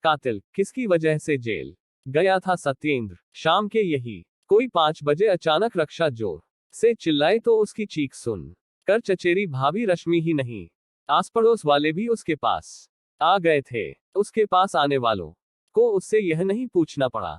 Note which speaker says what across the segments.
Speaker 1: कातिल किसकी वजह से जेल गया था सत्येंद्र। शाम के यही कोई 5 बजे अचानक रक्षा जोर से चिल्लाई तो उसकी चीख सुन कर चचेरी भाभी रश्मि ही नहीं, आस पड़ोस वाले भी उसके पास आ गए थे। उसके पास आने वालों को उससे यह नहीं पूछना पड़ा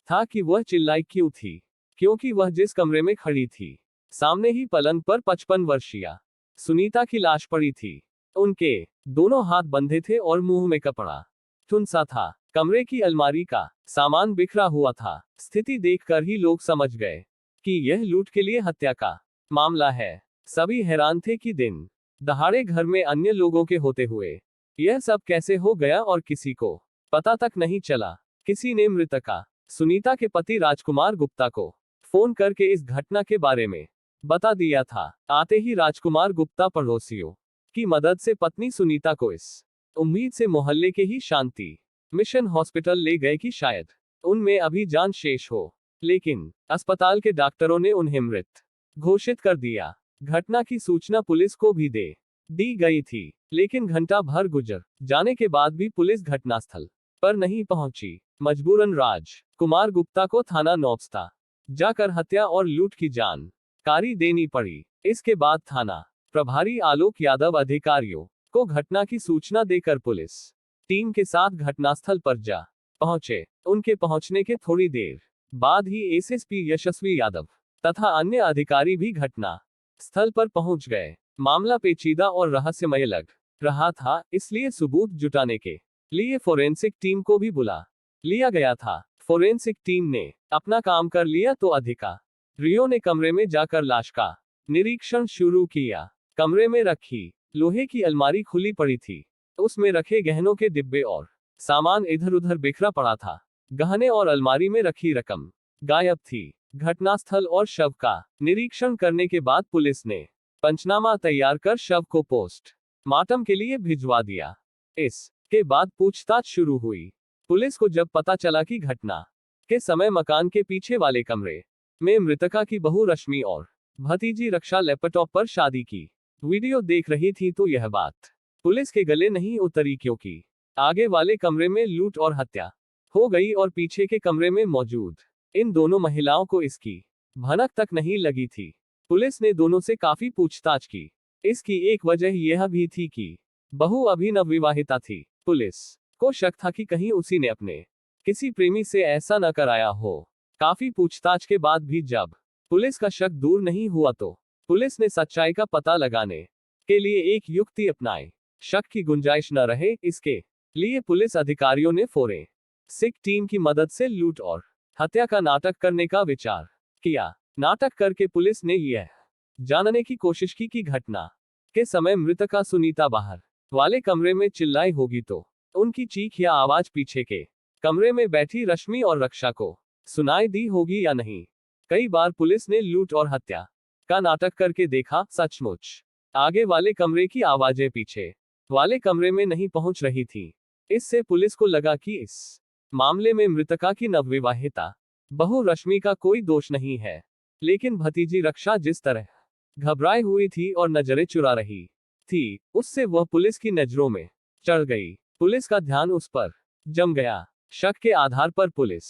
Speaker 1: था कि वह चिल्लाई क्यों थी, क्योंकि वह जिस कमरे में खड़ी थी सामने ही पलंग पर 55 वर्षीय सुनीता की लाश पड़ी थी। उनके दोनों हाथ बंधे थे और मुंह में कपड़ा ठुनसा था। कमरे की अलमारी का सामान बिखरा हुआ था। स्थिति देखकर ही लोग समझ गए कि यह लूट के लिए हत्या का मामला है। सभी हैरान थे कि दिन दहाड़े घर में अन्य लोगों के होते हुए यह सब कैसे हो गया और किसी को पता तक नहीं चला। किसी ने मृतका सुनीता के पति राजकुमार गुप्ता को फोन करके इस घटना के बारे में बता दिया था। आते ही राजकुमार गुप्ता पड़ोसियों की मदद से पत्नी सुनीता को इस उम्मीद से मोहल्ले के ही शांति मिशन हॉस्पिटल ले गए कि शायद उनमें अभी जान शेष हो, लेकिन अस्पताल के डॉक्टरों ने उन्हें मृत घोषित कर दिया। घटना की सूचना पुलिस को भी दे दी गई थी, लेकिन घंटा भर गुजर जाने के बाद भी पुलिस घटनास्थल पर नहीं पहुंची। मजबूरन राजकुमार गुप्ता को थाना नौबस्ता जाकर हत्या और लूट की जानकारी देनी पड़ी। इसके बाद थाना प्रभारी आलोक यादव अधिकारियों को घटना की सूचना देकर पुलिस टीम के साथ घटनास्थल पर जा पहुंचे। उनके पहुंचने के थोड़ी देर बाद ही एसएसपी यशस्वी यादव तथा अन्य अधिकारी भी घटना स्थल पर पहुंच गए। मामला पेचीदा और रहस्यमय लग रहा था, इसलिए सबूत जुटाने के लिए फोरेंसिक टीम को भी बुला लिया गया था। फोरेंसिक टीम ने अपना काम कर लिया तो अधिकारियों ने कमरे में जाकर लाश का निरीक्षण शुरू किया। कमरे में रखी लोहे की अलमारी खुली पड़ी थी। उसमें रखे गहनों के डिब्बे और सामान इधर उधर बिखरा पड़ा था। गहने और अलमारी में रखी रकम गायब थी। घटनास्थल और शव का निरीक्षण करने के बाद पुलिस ने पंचनामा तैयार कर शव को पोस्टमार्टम के लिए भिजवा दिया। इसके बाद पूछताछ शुरू हुई। पुलिस को जब पता चला कि घटना के समय मकान के पीछे वाले कमरे में मृतका की बहू रश्मि और भतीजी रक्षा लैपटॉप पर शादी की वीडियो देख रही थी, तो यह बात पुलिस के गले नहीं उतरी, क्योंकि आगे वाले कमरे में लूट और हत्या हो गई और पीछे के कमरे में मौजूद इन दोनों महिलाओं को इसकी भनक तक नहीं लगी थी। पुलिस ने दोनों से काफी पूछताछ की। इसकी एक वजह यह भी थी कि बहू अभी नवविवाहिता थी। पुलिस को शक था कि कहीं उसी ने अपने किसी प्रेमी से ऐसा न कराया हो। काफी पूछताछ के बाद भी जब पुलिस का शक दूर नहीं हुआ तो पुलिस ने सच्चाई का पता लगाने के लिए एक युक्ति अपनाई। शक की गुंजाइश न रहे, इसके लिए पुलिस अधिकारियों ने फोरेंसिक टीम की मदद से लूट और हत्या का नाटक करने का विचार किया। नाटक करके पुलिस ने यह जानने की कोशिश की कि घटना के समय मृतका सुनीता बाहर वाले कमरे में चिल्लाई होगी तो उनकी चीख या आवाज पीछे के कमरे में बैठी रश्मि और रक्षा को सुनाई दी होगी या नहीं। कई बार पुलिस ने लूट और हत्या का नाटक करके देखा, सचमुच आगे वाले कमरे की आवाजें पीछे वाले कमरे में नहीं पहुंच रही थी। इससे पुलिस को लगा कि इस मामले में मृतका की नवविवाहिता बहू रश्मि का कोई दोष नहीं है, लेकिन भतीजी रक्षा जिस तरह घबराई हुई थी और नजरें चुरा रही थी, उससे वह पुलिस की नजरों में चढ़ गई। पुलिस का ध्यान उस पर जम गया। शक के आधार पर पुलिस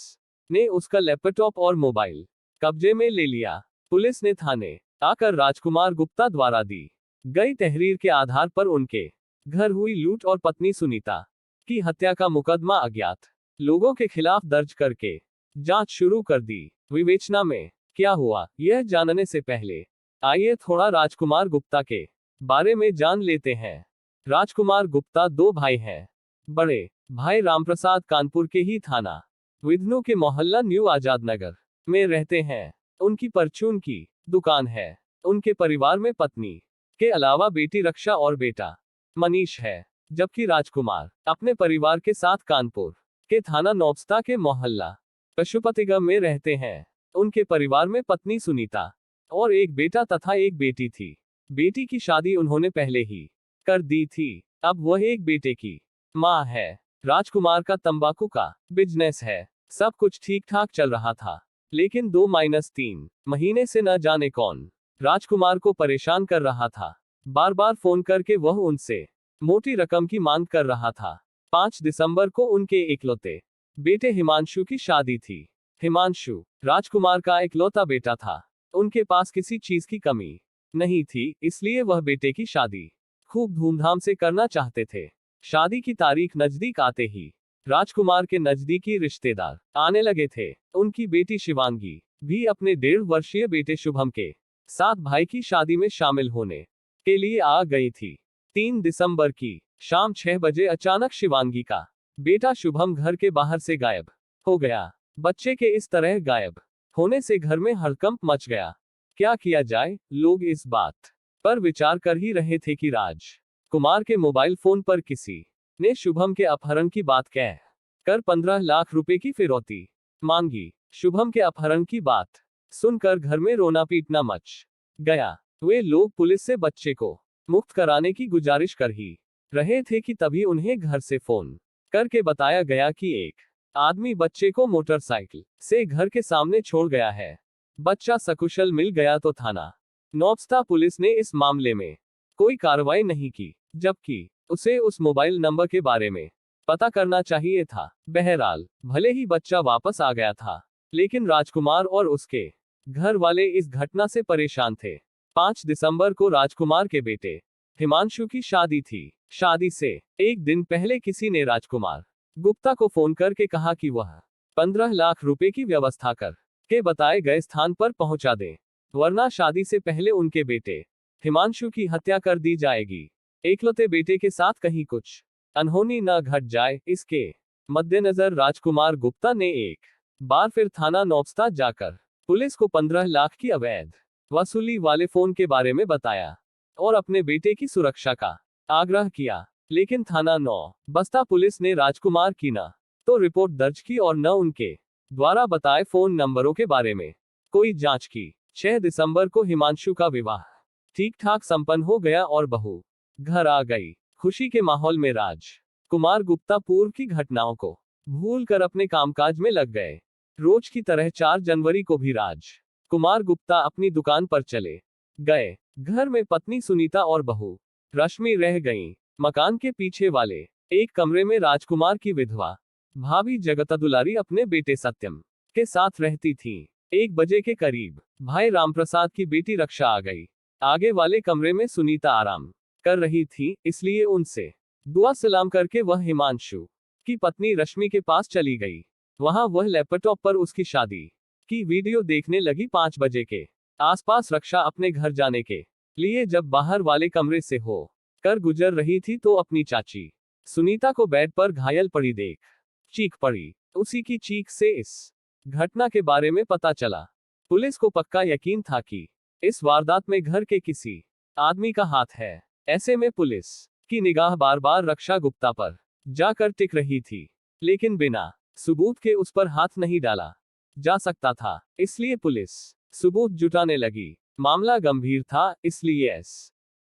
Speaker 1: ने उसका लैपटॉप और मोबाइल कब्जे में ले लिया। पुलिस ने थाने आकर राजकुमार गुप्ता द्वारा दी गई तहरीर के आधार पर उनके घर हुई लूट और पत्नी सुनीता की हत्या का मुकदमा अज्ञात लोगों के खिलाफ दर्ज करके जांच शुरू कर दी। विवेचना में क्या हुआ, यह जानने से पहले आइए थोड़ा राजकुमार गुप्ता के बारे में जान लेते हैं। राजकुमार गुप्ता 2 भाई हैं। बड़े भाई रामप्रसाद कानपुर के ही थाना विधनु के मोहल्ला न्यू आजाद नगर में रहते हैं। उनकी परचून की दुकान है। उनके परिवार में पत्नी के अलावा बेटी रक्षा और बेटा मनीष है, जबकि राजकुमार अपने परिवार के साथ कानपुर के थाना नौबस्ता के मोहल्ला पशुपतिगम में रहते हैं। उनके परिवार में पत्नी सुनीता और एक बेटा तथा एक बेटी थी। बेटी की शादी उन्होंने पहले ही कर दी थी। अब वह एक बेटे की मां है। राजकुमार का तंबाकू का बिजनेस है। सब कुछ ठीक ठाक चल रहा था, लेकिन 2-3 महीने से न जाने कौन राजकुमार को परेशान कर रहा था। बार बार फोन करके वह उनसे मोटी रकम की मांग कर रहा था। 5 दिसंबर को उनके इकलौते बेटे हिमांशु की शादी थी। हिमांशु राजकुमार का इकलौता बेटा था। उनके पास किसी चीज की कमी नहीं थी, इसलिए वह बेटे की शादी खूब धूमधाम से करना चाहते थे। शादी की तारीख नजदीक आते ही राजकुमार के नजदीकी रिश्तेदार आने लगे थे। उनकी बेटी शिवांगी भी अपने 1.5 वर्षीय बेटे शुभम के साथ भाई की शादी में शामिल होने के लिए आ गई थी। 3 दिसंबर की शाम 6 बजे अचानक शिवांगी का बेटा शुभम घर के बाहर से गायब हो गया। बच्चे के इस तरह गायब होने से घर में हड़कंप मच गया। क्या किया जाए? लोग इस बात पर विचार कर ही रहे थे कि राजकुमार के मोबाइल फोन पर किसी ने शुभम के अपहरण की बात कह कर 15 लाख रुपए की फिरौती मांगी। शुभम के अपहरण की बात सुनकर घर में रोना पीटना मच गया। वे लोग पुलिस से बच्चे को मुक्त कराने की गुजारिश कर ही रहे थे कि तभी उन्हें घर से फोन करके बताया गया कि एक आदमी बच्चे को मोटरसाइकिल से घर के सामने छोड़ गया है। बच्चा सकुशल मिल गया तो थाना नौबस्ता पुलिस ने इस मामले में कोई कार्रवाई नहीं की, जबकि उसे उस मोबाइल नंबर के बारे में पता करना चाहिए था। बहरहाल भले ही बच्चा वापस आ गया था, लेकिन राजकुमार और उसके घर वाले इस घटना से परेशान थे। 5 दिसंबर को राजकुमार के बेटे हिमांशु की शादी थी। शादी से एक दिन पहले किसी ने राजकुमार गुप्ता को फोन करके कहा कि वह 15 लाख रुपए की व्यवस्था कर के बताए गए स्थान पर पहुंचा दे, वरना शादी से पहले उनके बेटे हिमांशु की हत्या कर दी जाएगी। एकलौते बेटे के साथ कहीं कुछ अनहोनी न घट जाए, इसके मद्देनजर राजकुमार गुप्ता ने एक बार फिर थाना नौबस्ता जाकर पुलिस को 15 लाख की अवैध वसूली वाले फोन के बारे में बताया और अपने बेटे की सुरक्षा का आग्रह किया। लेकिन थाना नौबस्ता पुलिस ने राजकुमार की न तो रिपोर्ट दर्ज की और न उनके द्वारा बताए फोन नंबरों के बारे में कोई जांच की। 6 दिसंबर को हिमांशु का विवाह ठीक ठाक संपन्न हो गया और बहू घर आ गई। खुशी के माहौल में राजकुमार गुप्ता पूर्व की घटनाओं को भूलकर अपने कामकाज में लग गए। रोज की तरह 4 जनवरी को भी राजकुमार गुप्ता अपनी दुकान पर चले गए। घर में पत्नी सुनीता और बहू रश्मि रह गईं। मकान के पीछे वाले एक कमरे में राजकुमार की विधवा भाभी जगता दुलारी अपने बेटे सत्यम के साथ रहती थी। 1 बजे के करीब भाई रामप्रसाद की बेटी रक्षा आ गई। आगे वाले कमरे में सुनीता आराम कर रही थी, इसलिए उनसे दुआ सलाम करके वह हिमांशु की पत्नी रश्मि के पास चली गई। वहां वह लैपटॉप पर उसकी शादी की वीडियो देखने लगी। 5 बजे के आसपास रक्षा अपने घर जाने के लिए जब बाहर वाले कमरे से हो कर गुजर रही थी तो अपनी चाची सुनीता को बेड पर घायल पड़ी देख चीख पड़ी। उसी की चीख से इस घटना के बारे में पता चला। पुलिस को पक्का यकीन था कि इस वारदात में घर के किसी आदमी का हाथ है। ऐसे में पुलिस की निगाह बार बार रक्षा गुप्ता पर जाकर टिक रही थी, लेकिन बिना सबूत के उस पर हाथ नहीं डाला जा सकता था, इसलिए पुलिस सबूत जुटाने लगी। मामला गंभीर था, इसलिए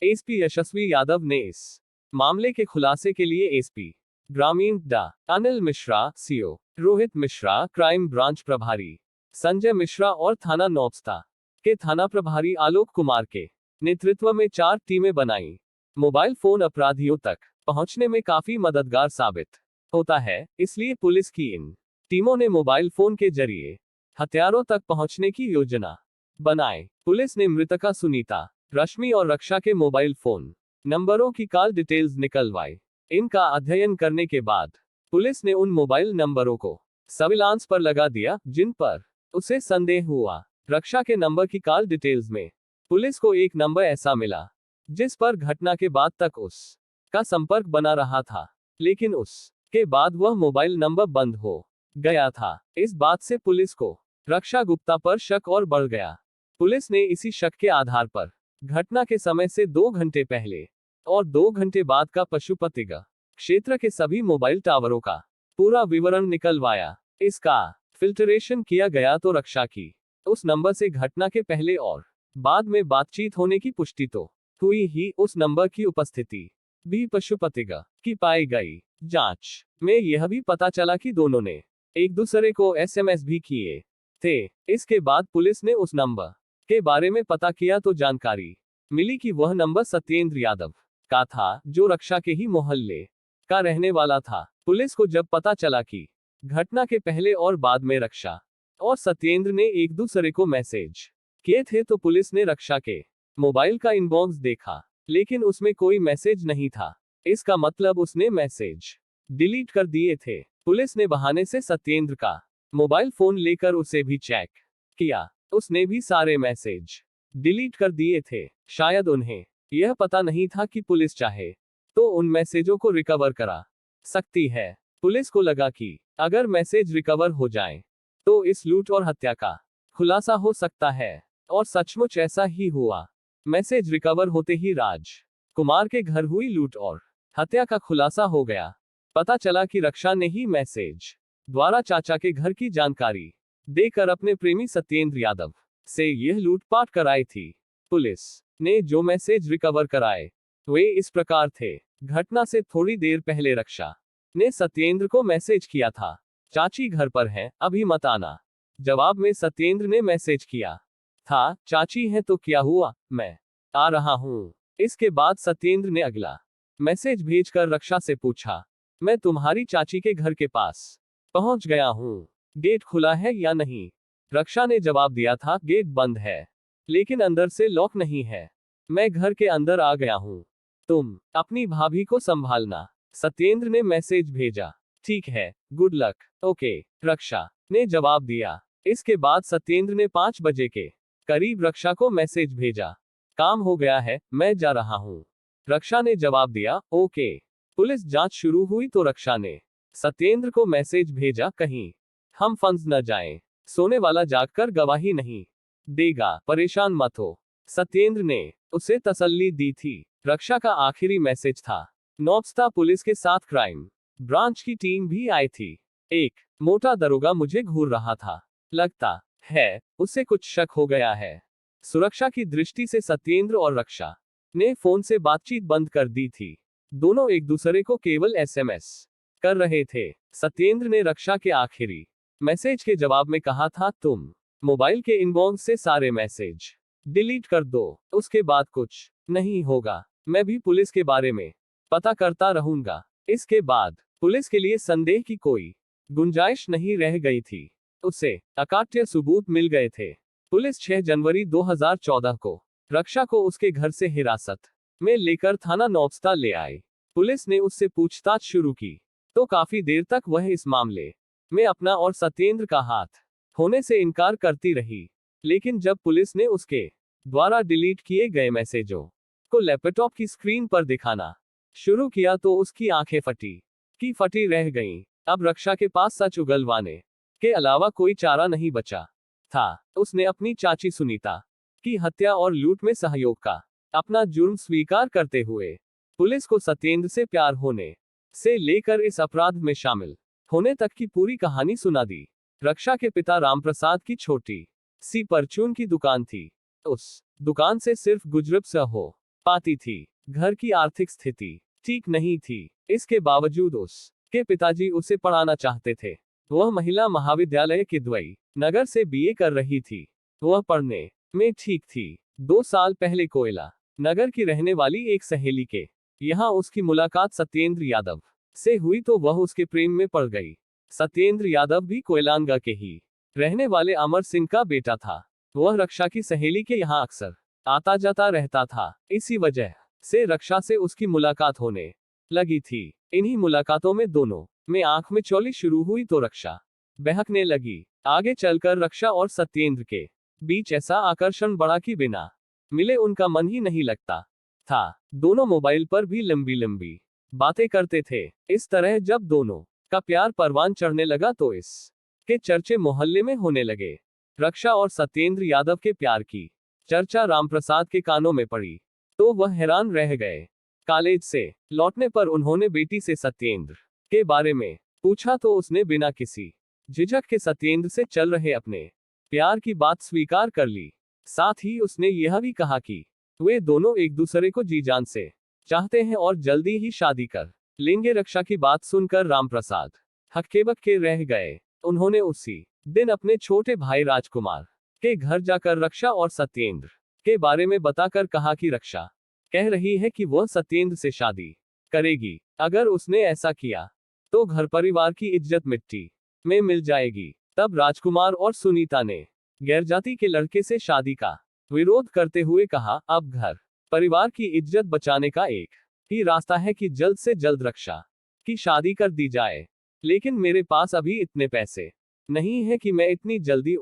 Speaker 1: एसपी यशस्वी यादव ने इस मामले के खुलासे के लिए एसपी ग्रामीण डा Anil Mishra, CO Rohit Mishra, crime branch प्रभारी संजय मिश्रा और थाना नौबस्ता के थाना प्रभारी आलोक कुमार के नेतृत्व में 4 टीमें बनाई। मोबाइल फोन अपराधियों तक पहुंचने में काफी मददगार साबित होता है, इसलिए पुलिस की इन टीमों ने मोबाइल फोन के जरिए हथियारों तक पहुंचने की योजना बनाई। पुलिस ने मृतका सुनीता, रश्मि और रक्षा के मोबाइल फोन नंबरों की कॉल डिटेल्स निकलवाई। इनका अध्ययन करने के बाद पुलिस ने उन मोबाइल नंबरों को सर्विलांस पर लगा दिया जिन पर उसे संदेह हुआ। रक्षा के नंबर की कॉल डिटेल्स में पुलिस को एक नंबर ऐसा मिला जिस पर घटना के बाद तक उस का संपर्क बना रहा था, लेकिन उस के बाद वह मोबाइल नंबर बंद हो गया था। इस बात से पुलिस को रक्षा गुप्ता पर शक और बढ़ गया। पुलिस ने इसी शक के आधार पर घटना के समय से 2 घंटे पहले और 2 घंटे बाद का पशुपतिगा क्षेत्र के सभी मोबाइल टावरों का पूरा विवरण निकलवाया। इसका फिल्टरेशन किया गया तो रक्षा की उस नंबर से घटना के पहले और बाद में बातचीत होने की पुष्टि तो हुई ही, उस नंबर की उपस्थिति भी पशुपतिगा की पाई गई। जांच में यह भी पता चला कि दोनों ने एक दूसरे को एसएमएस भी किए थे। इसके बाद पुलिस ने उस नंबर के बारे में पता किया तो जानकारी मिली कि वह नंबर सत्येंद्र यादव का था, जो रक्षा के ही मोहल्ले का रहने वाला था। पुलिस को जब पता चला कि घटना के पहले और बाद में रक्षा और सत्येंद्र ने एक दूसरे को मैसेज किए थे, तो पुलिस ने रक्षा के मोबाइल का इनबॉक्स देखा, लेकिन उसमें कोई मैसेज नहीं था। इसका मतलब उसने मैसेज डिलीट कर दिए थे। पुलिस ने बहाने से सत्येंद्र का मोबाइल फोन लेकर उसे भी चेक किया। उसने भी सारे मैसेज डिलीट कर दिए थे। शायद उन्हें यह पता नहीं था कि पुलिस चाहे तो उन मैसेजों को रिकवर करा सकती है। पुलिस को लगा कि अगर मैसेज रिकवर हो जाए तो इस लूट और हत्या का खुलासा हो सकता है, और सचमुच ऐसा ही हुआ। मैसेज रिकवर होते ही राज कुमार के घर हुई लूट और हत्या का खुलासा हो गया। पता चला कि रक्षा ने ही मैसेज द्वारा चाचा के घर की जानकारी देकर अपने प्रेमी सत्येंद्र यादव से यह लूटपाट कराई थी। पुलिस ने जो मैसेज रिकवर कराए वे इस प्रकार थे। घटना से थोड़ी देर पहले रक्षा ने सत्येंद्र को मैसेज किया था, चाची घर पर है, अभी मत आना। जवाब में सत्येंद्र ने मैसेज किया था, चाची है तो क्या हुआ, मैं आ रहा हूं। इसके बाद सत्येंद्र ने अगला मैसेज भेजकर रक्षा से पूछा, मैं तुम्हारी चाची के घर के पास पहुंच गया हूं, गेट खुला है या नहीं। रक्षा ने जवाब दिया था, गेट बंद है लेकिन अंदर से लॉक नहीं है, मैं घर के अंदर आ गया हूं, तुम अपनी भाभी को संभालना। सत्येंद्र ने मैसेज भेजा, ठीक है, गुड लक, ओके, रक्षा ने जवाब दिया। इसके बाद सत्येंद्र ने 5 बजे के करीब रक्षा को मैसेज भेजा, काम हो गया है, मैं जा रहा हूं। रक्षा ने जवाब दिया, ओके। पुलिस जांच शुरू हुई तो रक्षा ने सत्येंद्र को मैसेज भेजा, कहीं हम फंस न जाएं, सोने वाला जागकर गवाही नहीं देगा, परेशान मत हो। सत्येंद्र ने उसे तसल्ली दी थी। रक्षा का आखिरी मैसेज था। नौबस्ता पुलिस के साथ क्राइम ब्रांच की टीम भी आई थी। एक मोटा दरोगा मुझे घूर रहा था, लगता है उसे कुछ शक हो गया है। सुरक्षा की दृष्टि से सत्येंद्र और रक्षा ने फोन से बातचीत बंद कर दी थी। दोनों एक दूसरे को केवल एसएमएस कर रहे थे। सत्येंद्र ने रक्षा के आखिरी मैसेज के जवाब में कहा था, तुम मोबाइल के इनबॉक्स से सारे मैसेज डिलीट कर दो, उसके बाद कुछ नहीं होगा, मैं भी पुलिस के बारे में पता करता रहूंगा। इसके बाद पुलिस के लिए संदेह की कोई गुंजाइश नहीं रह गई थी। उसे अकाट्य सबूत मिल गए थे। पुलिस 6 जनवरी 2014 को रक्षा को उसके घर से हिरासत में लेकर थाना नौबस्ता ले आई। पुलिस ने उससे पूछताछ शुरू की तो काफी देर तक वह इस मामले में अपना और सत्येंद्र का हाथ होने से इनकार करती रही। लेकिन जब पुलिस ने उसके द्वारा डिलीट किए गए मैसेजों को लैपटॉप की स्क्रीन पर दिखाना शुरू किया तो उसकी आंखें फटी रह गईं। अब रक्षा के पास सच उगलवाने के अलावा कोई चारा नहीं बचा था। उसने अपनी चाची सुनीता की हत्या और लूट में सहयोग का अपना जुर्म स्वीकार करते हुए पुलिस को सत्येंद्र से प्यार होने से लेकर इस अपराध में शामिल होने तक की पूरी कहानी सुना दी। रक्षा के पिता रामप्रसाद की छोटी सी परचून की दुकान थी। उस दुकान से सिर्फ गुजर हो पाती थी। घर की आर्थिक स्थिति ठीक नहीं थी। इसके बावजूद उसके पिताजी उसे पढ़ाना चाहते थे। वह महिला महाविद्यालय के द्वई नगर से बीए कर रही थी। वह पढ़ने में ठीक थी। 2 साल पहले कोयला नगर की रहने वाली एक सहेली के यहाँ उसकी मुलाकात सत्येंद्र यादव से हुई तो वह उसके प्रेम में पड़ गई। सत्येंद्र यादव भी कोयलांगा के ही रहने वाले अमर सिंह का बेटा था। वह रक्षा की सहेली के यहाँ अक्सर आता जाता रहता था। इसी वजह से रक्षा से उसकी मुलाकात होने लगी थी। इन्हीं मुलाकातों में दोनों में आंख में चौली शुरू हुई तो रक्षा बहकने लगी। आगे चलकर रक्षा और सत्येंद्र के बीच ऐसा आकर्षण बढ़ा कि बिना मिले उनका मन ही नहीं लगता था। दोनों मोबाइल पर भी लंबी लंबी बातें करते थे। इस तरह जब दोनों का प्यार परवान चढ़ने लगा तो इस के चर्चे मोहल्ले में होने लगे। रक्षा और सत्येंद्र यादव के प्यार की चर्चा रामप्रसाद के कानों में पड़ी तो वह हैरान रह गए। कॉलेज से लौटने पर उन्होंने बेटी से सत्येंद्र के बारे में पूछा तो उसने बिना किसी झिझक के सत्येंद्र से चल रहे अपने प्यार की बात स्वीकार कर ली। साथ ही उसने यह भी कहा कि वे दोनों एक दूसरे को जी जान से चाहते हैं और जल्दी ही शादी कर लेंगे। रक्षा की बात सुनकर रामप्रसाद हक्के-बक्के रह गए। उन्होंने उसी दिन अपने छोटे भाई राजकुमार के घर जाकर रक्षा और सत्येंद्र के बारे में बताकर कहा कि रक्षा कह रही है कि वह सत्येंद्र से शादी करेगी। अगर उसने ऐसा किया तो घर परिवार की इज्जत मिट्टी में मिल जाएगी। तब राजकुमार और सुनीता ने गैरजाति के लड़के से शादी का विरोध करते हुए कहा, अब घर परिवार की इज्जत बचाने का एक ही रास्ता है कि जल्द से जल्द रक्षा की शादी कर दी जाए। लेकिन मेरे पास अभी इतने पैसे नहीं है कि मैं इतनी जल्दी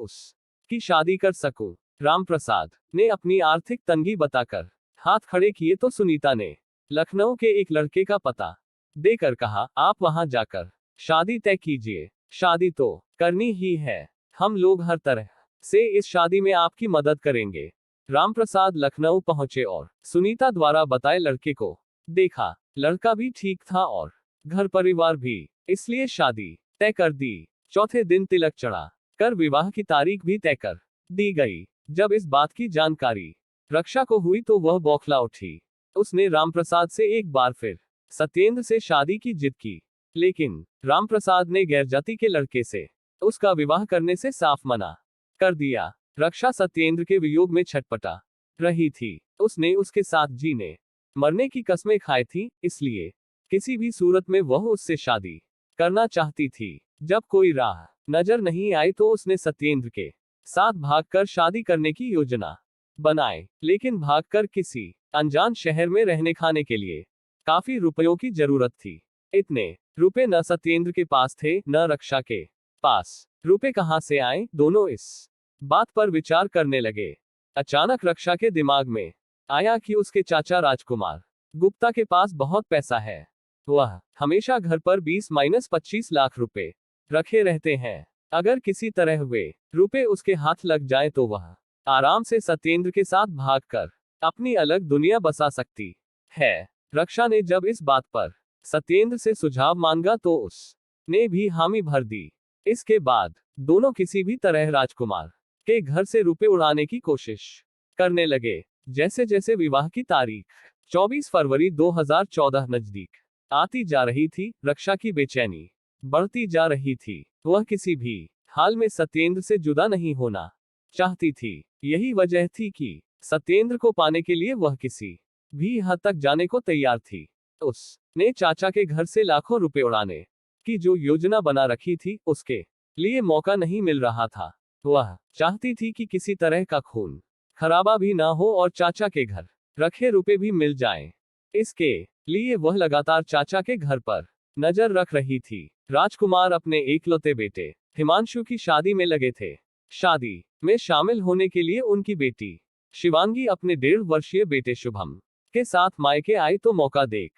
Speaker 1: की शादी कर सकूं। रामप्रसाद ने अपनी आर्थिक तंगी बताकर हाथ खड़े किए तो सुनीता ने लखनऊ के एक लड़के का पता देकर कहा, आप वहां जाकर शादी तय कीजिए। शादी तो करनी ही है, हम लोग हर तरह से इस शादी में आपकी मदद करेंगे। रामप्रसाद लखनऊ पहुंचे और सुनीता द्वारा बताए लड़के को देखा। लड़का भी ठीक था और घर परिवार भी, इसलिए शादी तय कर दी। चौथे दिन तिलक चढ़ा कर विवाह की तारीख भी तय कर दी गई। जब इस बात की जानकारी रक्षा को हुई तो वह बौखला उठी। उसने रामप्रसाद से एक बार फिर सत्येंद्र से शादी की जिद की, लेकिन रामप्रसाद ने गैरजाति के लड़के से उसका विवाह करने से साफ मना कर दिया। रक्षा सत्येंद्र के वियोग में छटपटा रही थी। उसने उसके साथ जीने मरने की कस्में खाई थी, इसलिए किसी भी सूरत में वह उससे शादी करना चाहती थी। जब कोई राह नजर नहीं आई तो उसने सत्येंद्र के साथ भागकर शादी करने की योजना बनाई, लेकिन भागकर किसी अनजान शहर में रहने खाने के लिए काफी रुपयों की जरूरत थी। इतने रुपए न सत्येंद्र के पास थे न रक्षा के पास। रुपए कहां से आए, दोनों इस बात पर विचार करने लगे। अचानक रक्षा के दिमाग में आया कि उसके चाचा राजकुमार गुप्ता के पास बहुत पैसा है। वह हमेशा घर पर 20-25 लाख रुपए रखे रहते हैं। अगर किसी तरह वे रुपए उसके हाथ लग जाए तो वह आराम से सत्येंद्र के साथ भागकर अपनी अलग दुनिया बसा सकती है। रक्षा ने जब इस बात पर सत्येंद्र से सुझाव मांगा तो उसने भी हामी भर दी। इसके बाद दोनों किसी भी तरह राजकुमार के घर से रुपए उड़ाने की कोशिश करने लगे। जैसे जैसे विवाह की तारीख 24 फरवरी 2014 नजदीक आती जा रही थी, रक्षा की बेचैनी बढ़ती जा रही थी। वह किसी भी हाल में सत्येंद्र से जुदा नहीं होना चाहती थी। यही वजह थी कि सत्येंद्र को पाने के लिए वह किसी भी हद तक जाने को तैयार थी। उसने चाचा के घर से लाखों रुपए उड़ाने की जो योजना बना रखी थी, उसके लिए मौका नहीं मिल रहा था। वह चाहती थी कि किसी तरह का खून खराबा भी ना हो और चाचा के घर रखे रुपए भी मिल जाएं। इसके लिए वह लगातार चाचा के घर पर नजर रख रही थी। राजकुमार अपने एकलौते बेटे हिमांशु की शादी में लगे थे। शादी में शामिल होने के लिए उनकी बेटी शिवांगी अपने 1.5 वर्षीय बेटे शुभम के साथ मायके आई तो मौका देख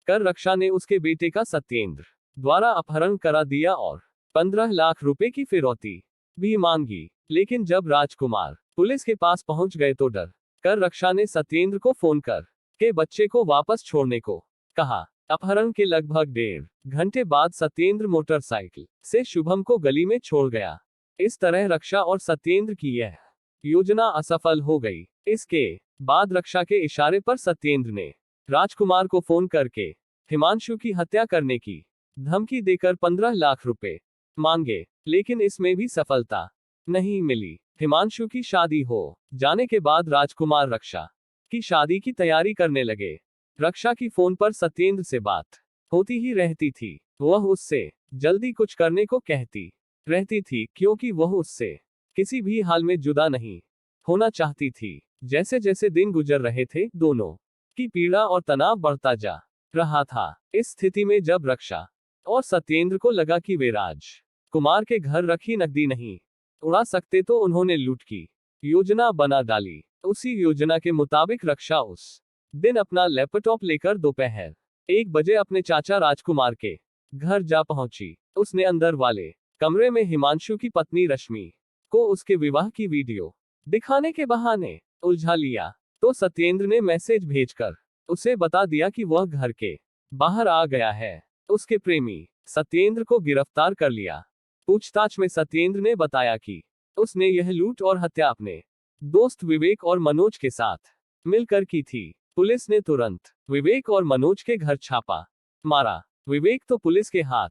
Speaker 1: कर रक्षा ने उसके बेटे का सत्येंद्र द्वारा अपहरण करा दिया और 15 लाख रुपए की फिरौती भी मांगी। लेकिन जब राजकुमार पुलिस के पास पहुंच गए तो डर कर रक्षा ने सत्येंद्र को फोन कर के बच्चे को वापस छोड़ने को कहा। अपहरण के लगभग 1.5 घंटे बाद सत्येंद्र मोटरसाइकिल से शुभम को गली में छोड़ गया। इस तरह रक्षा और सत्येंद्र की यह योजना असफल हो गई। इसके बाद रक्षा के इशारे पर सत्येंद्र ने राजकुमार को फोन करके हिमांशु की हत्या करने की धमकी देकर 15 लाख रुपए मांगे, लेकिन इसमें भी सफलता नहीं मिली। हिमांशु की शादी हो जाने के बाद राजकुमार रक्षा की शादी की तैयारी करने लगे। रक्षा की फोन पर सत्येंद्र से बात होती ही रहती थी। वह उससे जल्दी कुछ करने को कहती रहती थी, क्योंकि वह उससे किसी भी हाल में जुदा नहीं होना चाहती थी। जैसे जैसे दिन गुजर रहे थे, दोनों की पीड़ा और तनाव बढ़ता जा रहा था। इस स्थिति में जब रक्षा और सत्येंद्र को लगा कि वे राजकुमार के घर रखी नकदी नहीं उड़ा सकते तो उन्होंने लूट की योजना बना डाली। उसी योजना के मुताबिक रक्षा उस दिन अपना लैपटॉप लेकर दोपहर 1 बजे अपने चाचा राजकुमार के घर जा पहुंची। उसने अंदर वाले कमरे में हिमांशु की पत्नी रश्मि को उसके विवाह की वीडियो दिखाने के बहाने उलझा लिया तो सत्येंद्र ने मैसेज भेजकर उसे बता दिया कि वह घर के बाहर आ गया है। उसके प्रेमी सत्येंद्र को गिरफ्तार कर लिया। पूछताछ में सत्येंद्र ने बताया कि उसने यह लूट और हत्या अपने दोस्त विवेक और मनोज के साथ मिलकर की थी। पुलिस ने तुरंत विवेक और मनोज के घर छापा मारा। विवेक तो पुलिस के हाथ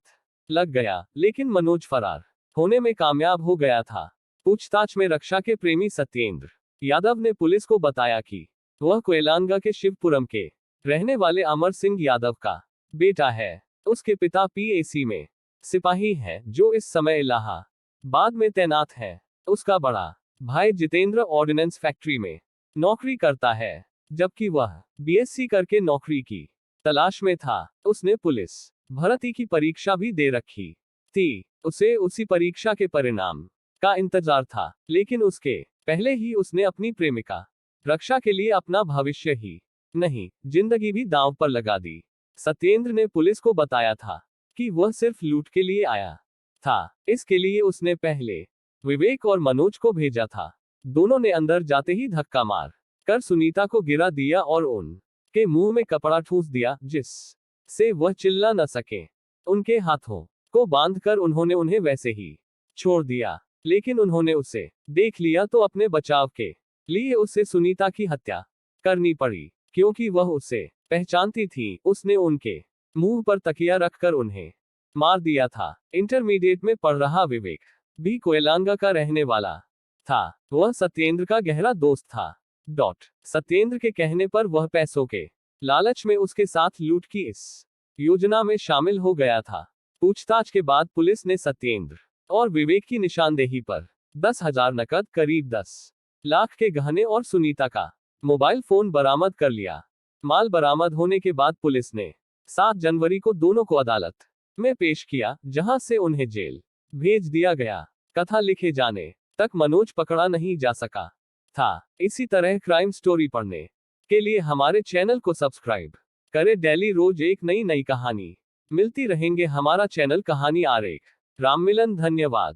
Speaker 1: लग गया, लेकिन मनोज फरार होने में कामयाब हो गया था। पूछताछ में रक्षा के प्रेमी सत्येंद्र यादव ने पुलिस को बताया कि वह कोयलांगा के शिवपुरम के रहने वाले अमर सिंह यादव का बेटा है। उसके पिता पीएसी में सिपाही है जो इस समय इलाहाबाद में तैनात है। उसका बड़ा भाई जितेंद्र ऑर्डिनेंस फैक्ट्री में नौकरी करता है, जबकि वह बीएससी करके नौकरी की तलाश में था। उसने पुलिस भर्ती की परीक्षा भी दे रखी थी। उसे उसी परीक्षा के परिणाम का इंतजार था, लेकिन उसके पहले ही उसने अपनी प्रेमिका रक्षा के लिए अपना भविष्य ही नहीं, जिंदगी भी दांव पर लगा दी। सत्येंद्र ने पुलिस को बताया था कि वह सिर्फ लूट के लिए आया था। इसके लिए उसने पहले विवेक और मनोज को भेजा था। दोनों ने अंदर जाते ही धक्का मार कर सुनीता को गिरा दिया और उनके मुंह में कपड़ा ठूंस दिया, जिससे वह चिल्ला न सके। उनके हाथों को बांधकर उन्होंने उन्हें वैसे ही छोड़ दिया, लेकिन उन्होंने उसे देख लिया तो अपने बचाव के लिए उसे सुनीता की हत्या करनी पड़ी, क्योंकि वह उसे पहचानती थी। उसने उनके मुंह पर तकिया रखकर उन्हें मार दिया था। इंटरमीडिएट में पढ़ रहा विवेक भी कोयलांगा का रहने वाला था। वह सत्येंद्र का गहरा दोस्त था। सत्येंद्र के कहने पर वह पैसों के लालच में उसके साथ लूट की इस योजना में शामिल हो गया था। पूछताछ के बाद पुलिस ने सत्येंद्र और विवेक की निशानदेही पर 10,000 नकद, करीब 10 लाख के गहने और सुनीता का मोबाइल फोन बरामद कर लिया। माल बरामद होने के बाद पुलिस ने 7 जनवरी को दोनों को अदालत में पेश किया, जहां से उन्हें जेल भेज दिया गया। कथा लिखे जाने तक मनोज पकड़ा नहीं जा सका था। इसी तरह क्राइम स्टोरी पढ़ने के लिए हमारे चैनल को सब्सक्राइब करें। डेली रोज एक नई कहानी मिलती रहेंगे। हमारा चैनल कहानी आरेख। राम मिलन, धन्यवाद।